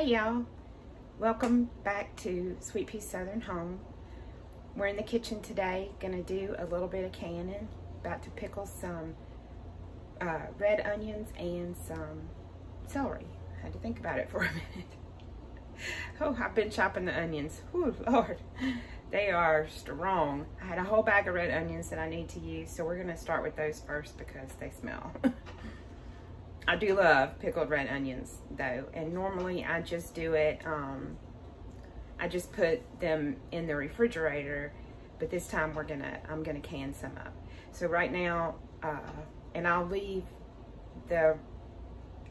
Hey y'all, welcome back to Sweet Pea Southern Home. We're in the kitchen today, gonna do a little bit of canning, about to pickle some red onions and some celery. I had to think about it for a minute. Oh, I've been chopping the onions. Oh Lord, they are strong. I had a whole bag of red onions that I need to use, so we're gonna start with those first because they smell. I do love pickled red onions though, and normally I just do it, I just put them in the refrigerator, but this time I'm gonna can some up. So right now, and I'll leave the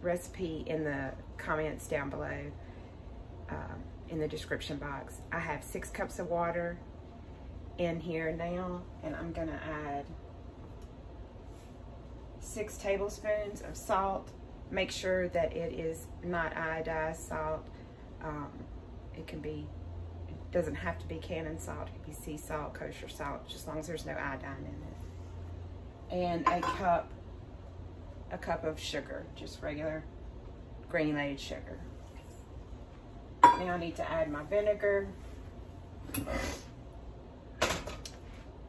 recipe in the comments down below, in the description box. I have 6 cups of water in here now, and I'm gonna add 6 tablespoons of salt. Make sure that it is not iodized salt. It doesn't have to be Canon salt. It can be sea salt, kosher salt, just as long as there's no iodine in it. And a cup of sugar, just regular granulated sugar. Now I need to add my vinegar.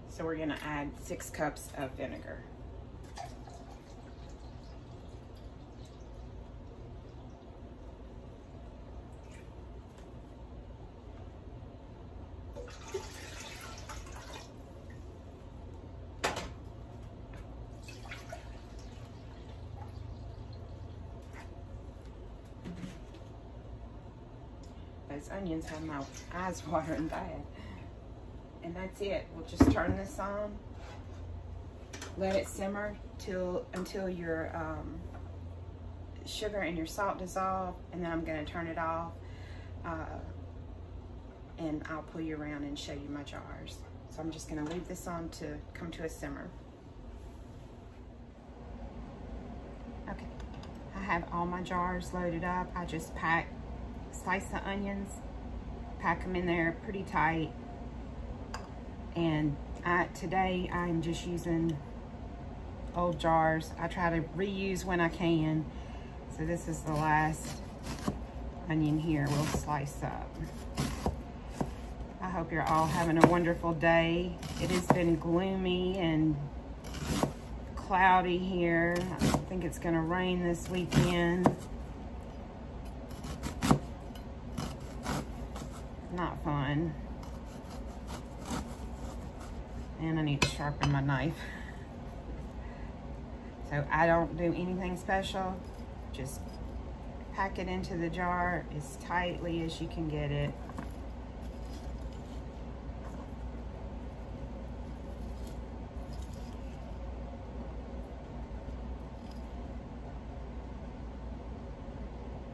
So we're gonna add 6 cups of vinegar. Those onions have my eyes watering bad. And that's it. We'll just turn this on, let it simmer until your sugar and your salt dissolve, and then I'm going to turn it off, and I'll pull you around and show you my jars. So I'm just going to leave this on to come to a simmer. Okay, I have all my jars loaded up. I just slice the onions, pack them in there pretty tight, and today I'm just using old jars. I try to reuse when I can, so this is the last onion here we'll slice up. I hope you're all having a wonderful day. It has been gloomy and cloudy here. I think it's gonna rain this weekend. Not fun. And I need to sharpen my knife. So I don't do anything special. Just pack it into the jar as tightly as you can get it.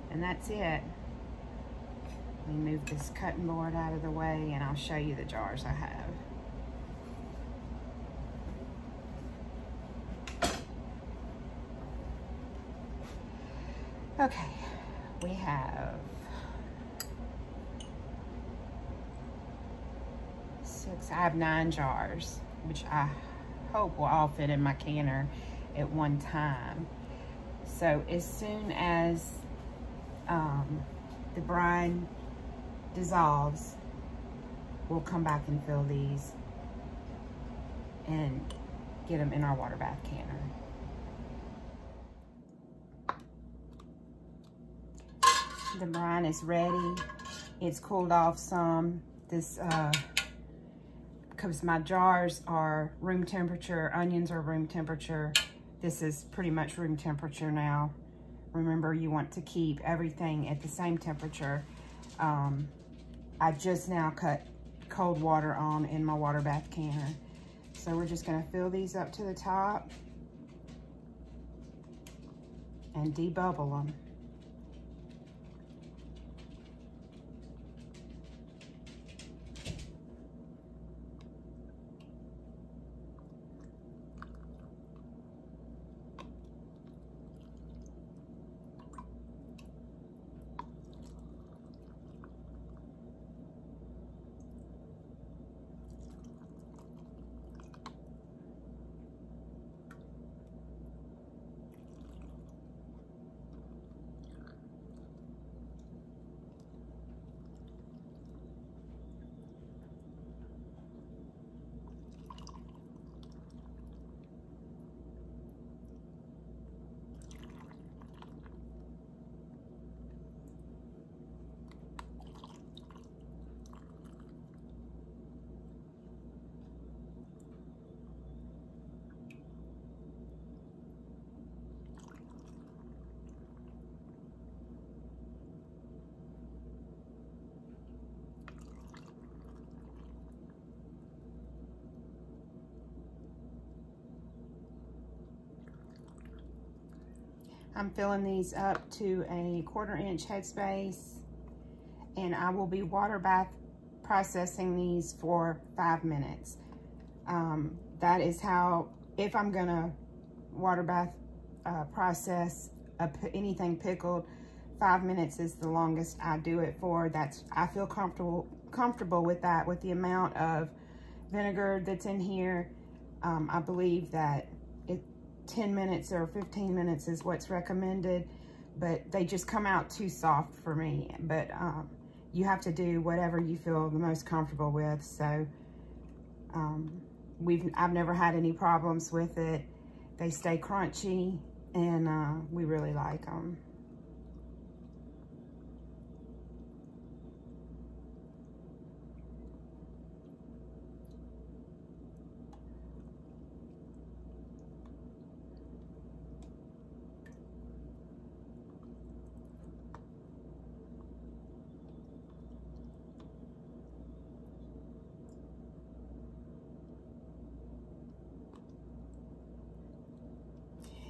And that's it. Let me move this cutting board out of the way and I'll show you the jars I have. Okay, we have 6, I have 9 jars, which I hope will all fit in my canner at one time. So as soon as the brine dissolves, we'll come back and fill these and get them in our water bath canner. The brine is ready. It's cooled off some. This because my jars are room temperature, onions are room temperature. This is pretty much room temperature now. Remember, you want to keep everything at the same temperature. I just now cut cold water on in my water bath canner. So we're just gonna fill these up to the top and debubble them. I'm filling these up to a 1/4 inch headspace, and I will be water bath processing these for 5 minutes. That is how, if I'm gonna water bath process anything pickled, 5 minutes is the longest I do it for. I feel comfortable with that, with the amount of vinegar that's in here. I believe that 10 minutes or 15 minutes is what's recommended, but they just come out too soft for me. But you have to do whatever you feel the most comfortable with. So I've never had any problems with it. They stay crunchy, and we really like them.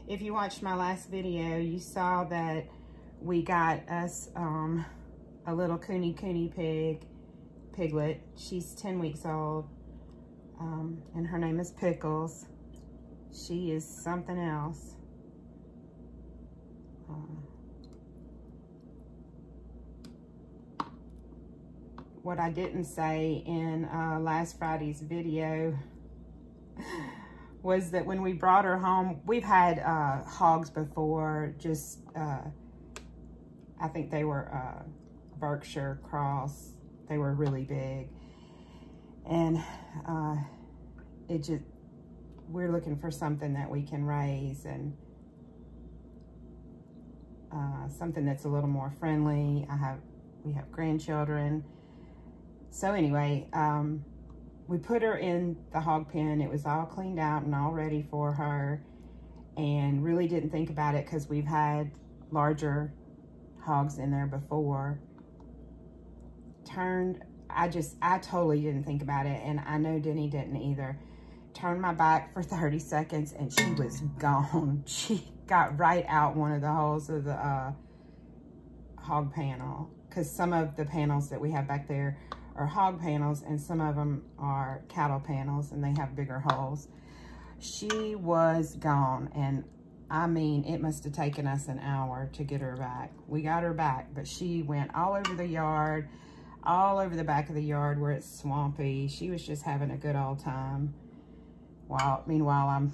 If you watched my last video, you saw that we got us a little coony piglet. She's 10 weeks old, and her name is Pickles. She is something else. What I didn't say in last Friday's video was that when we brought her home, we've had hogs before, just, I think they were Berkshire Cross. They were really big. And we're looking for something that we can raise, and something that's a little more friendly. We have grandchildren. So anyway, we put her in the hog pen. It was all cleaned out and all ready for her, and really didn't think about it because we've had larger hogs in there before. I totally didn't think about it, and I know Denny didn't either. Turned my back for 30 seconds and she was gone. She got right out one of the holes of the hog panel, because some of the panels that we have back there are hog panels and some of them are cattle panels, and they have bigger holes. She was gone, and I mean, it must have taken us an hour to get her back. We got her back, but she went all over the yard, all over the back of the yard where it's swampy. She was just having a good old time. Meanwhile, I'm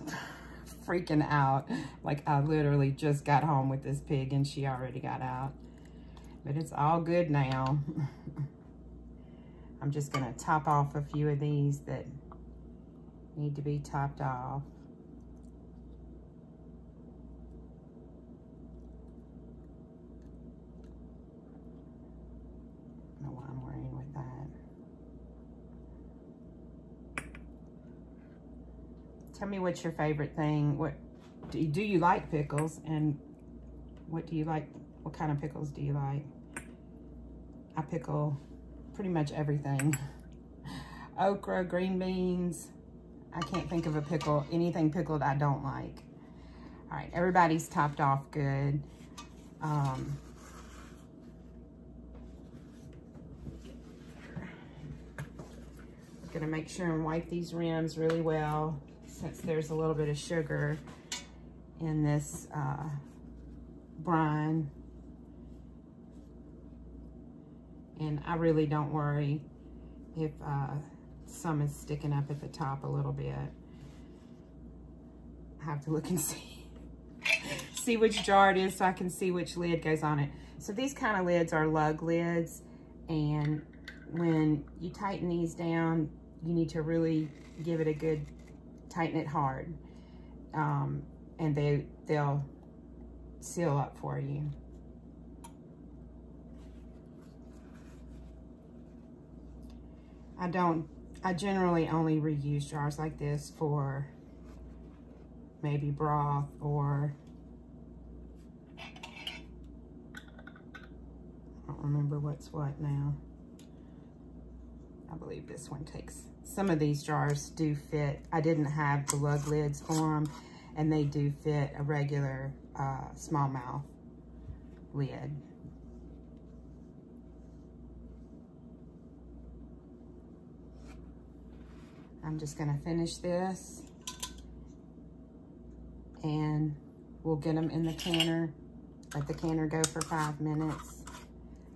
freaking out. Like, I literally just got home with this pig and she already got out. But it's all good now. I'm just gonna top off a few of these that need to be topped off. I don't know what I'm worrying with that. Tell me what's your favorite thing. What do you like pickles, and what do you like? What kind of pickles do you like? I pickle pretty much everything. Okra, green beans. I can't think of a pickle, anything pickled I don't like. All right, everybody's topped off good. I'm gonna make sure and wipe these rims really well, since there's a little bit of sugar in this brine. And I really don't worry if some is sticking up at the top a little bit. I have to look and see which jar it is so I can see which lid goes on it. So these kind of lids are lug lids, and when you tighten these down, you need to really give it a good, tighten it hard, and they'll seal up for you. I generally only reuse jars like this for maybe broth, or I don't remember what's what now. I believe this one takes, some of these jars do fit. I didn't have the lug lids for them, and they do fit a regular smallmouth lid. I'm just gonna finish this and we'll get them in the canner. Let the canner go for 5 minutes.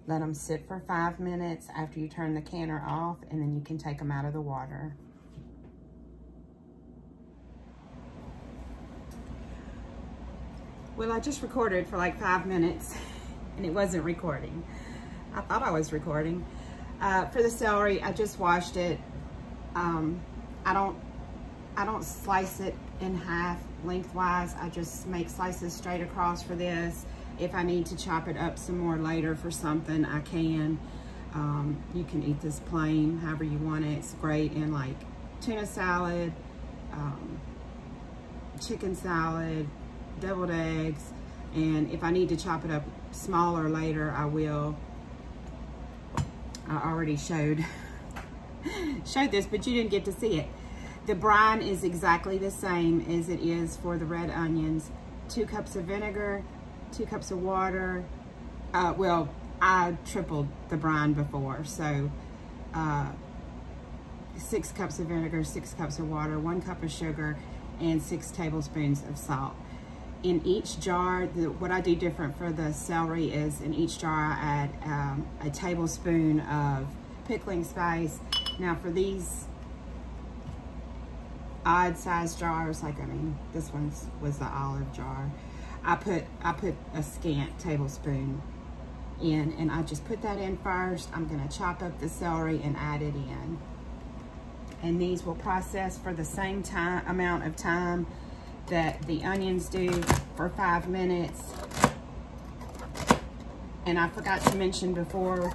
Let them sit for 5 minutes after you turn the canner off, and then you can take them out of the water. Well, I just recorded for like 5 minutes and it wasn't recording. I thought I was recording. For the celery, I just washed it. I don't slice it in half lengthwise. I just make slices straight across for this. If I need to chop it up some more later for something, I can. You can eat this plain, however you want it. It's great in like tuna salad, chicken salad, deviled eggs, and if I need to chop it up smaller later, I will. I already showed this, but you didn't get to see it. The brine is exactly the same as it is for the red onions. 2 cups of vinegar, 2 cups of water. Well, I tripled the brine before, so 6 cups of vinegar, 6 cups of water, 1 cup of sugar, and 6 tablespoons of salt. In each jar, what I do different for the celery is in each jar I add a tablespoon of pickling spice. Now for these odd sized jars, like, I mean, this one was the olive jar, I put a scant tablespoon in, and I just put that in first. I'm gonna chop up the celery and add it in. And these will process for the same amount of time that the onions do, for 5 minutes. And I forgot to mention before,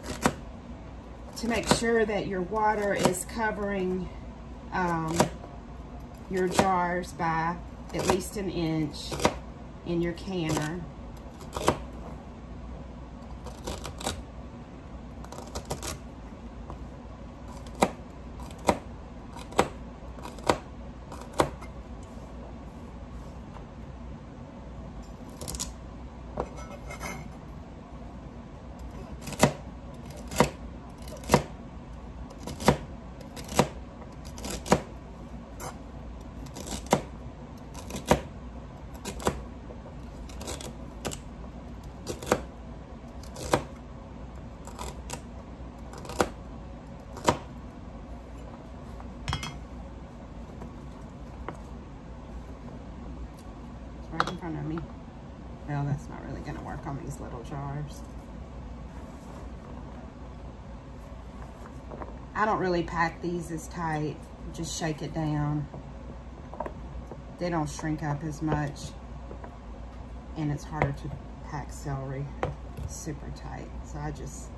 to make sure that your water is covering your jars by at least 1 inch in your canner. Right in front of me. Well, that's not really going to work on these little jars. I don't really pack these as tight. Just shake it down. They don't shrink up as much. And it's harder to pack celery super tight. So I just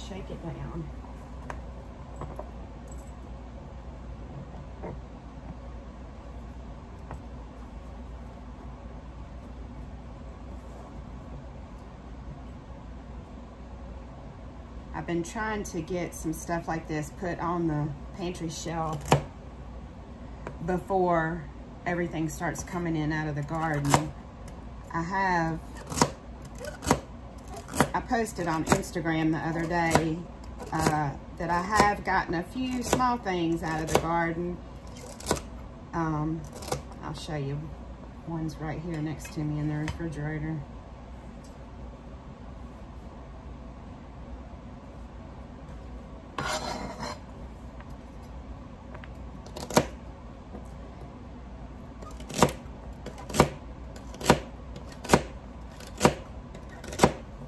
shake it down. I've been trying to get some stuff like this put on the pantry shelf before everything starts coming in out of the garden. I posted on Instagram the other day that I have gotten a few small things out of the garden. I'll show you. One's right here next to me in the refrigerator.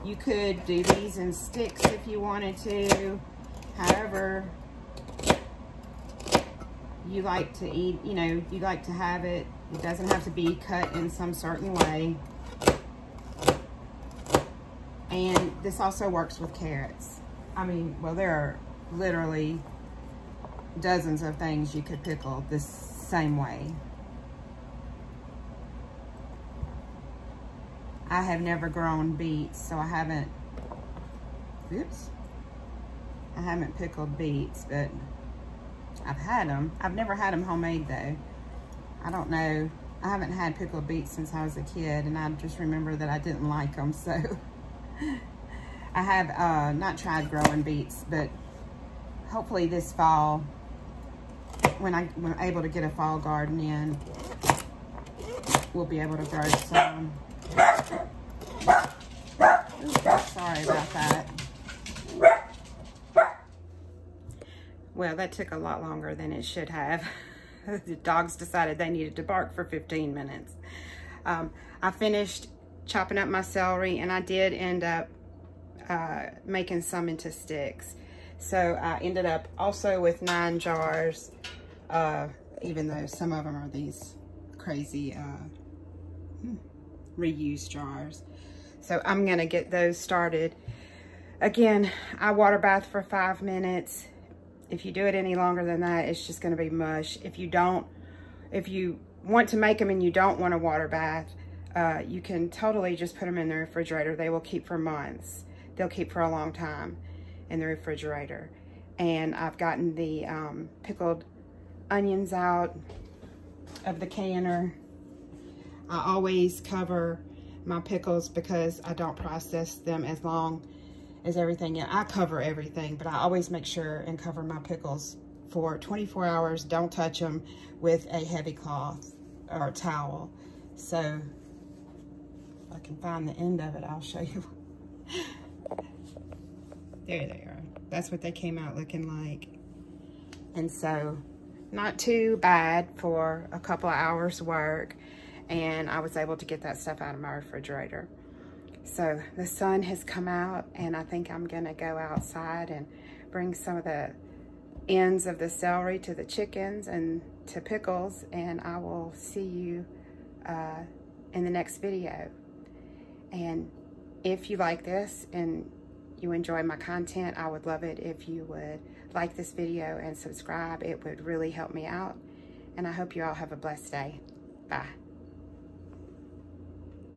You could do these in sticks if you wanted to. However you like to eat, you know, you like to have it. It doesn't have to be cut in some certain way. And this also works with carrots. I mean, well, there are literally dozens of things you could pickle this same way. I have never grown beets, so I haven't pickled beets, but I've had them. I've never had them homemade though. I don't know. I haven't had pickled beets since I was a kid, and I just remember that I didn't like them, so I have not tried growing beets, but hopefully this fall, when I'm able to get a fall garden in, we'll be able to grow some. Ooh, sorry about that. Well, that took a lot longer than it should have. The dogs decided they needed to bark for 15 minutes. I finished chopping up my celery, and I did end up making some into sticks. So I ended up also with 9 jars, even though some of them are these crazy reused jars. So I'm gonna get those started. Again, I water bath for 5 minutes. If you do it any longer than that, it's just gonna be mush. If you want to make them and you don't want a water bath, you can totally just put them in the refrigerator. They will keep for months. They'll keep for a long time in the refrigerator. And I've gotten the pickled onions out of the canner. I always cover my pickles because I don't process them as long as everything. I cover everything, but I always make sure and cover my pickles for 24 hours. Don't touch them with a heavy cloth or a towel. So if I can find the end of it, I'll show you. There they are. That's what they came out looking like. And so not too bad for a couple of hours work, and I was able to get that stuff out of my refrigerator. So the sun has come out, and I think I'm gonna go outside and bring some of the ends of the celery to the chickens and to pickles, and I will see you in the next video. And if you like this and you enjoy my content, I would love it if you would like this video and subscribe. It would really help me out, and I hope you all have a blessed day. Bye.